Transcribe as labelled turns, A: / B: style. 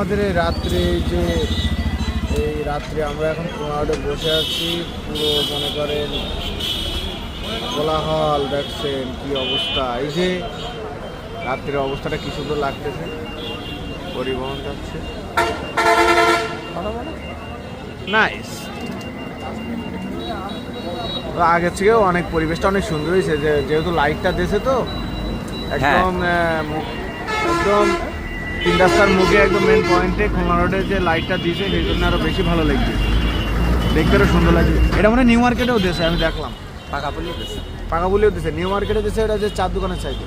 A: আমাদের এই রাত্রে আমরা এখন কুমারহাটে বসে আছি। পুরো মনে করেন কোলাহল, দেখছেন কি অবস্থা। এই যে রাত্রের অবস্থাটা কি সুন্দর লাগতেছে, পরিবহন যাচ্ছে নাইস। আগের থেকেও অনেক পরিবেশটা অনেক সুন্দর হয়েছে, যেহেতু লাইটটা দিয়েছে তো একদম একদম 3 রাস্তার মুখে একদম মেন পয়েন্টে খুলনা রোডের যে লাইটটা দিয়েছে সেই জন্য আরো বেশি ভালো লাগছে, দেখতে আরো সুন্দর লাগছে। এটা মানে নিউ মার্কেটেও দিয়েছে, আমি দেখলাম
B: পাকা বলিয়ে দিচ্ছে।
A: পাকা বলেও দিয়েছে, নিউ মার্কেটে দিয়েছে। এটা যে চার দোকানের চাইতে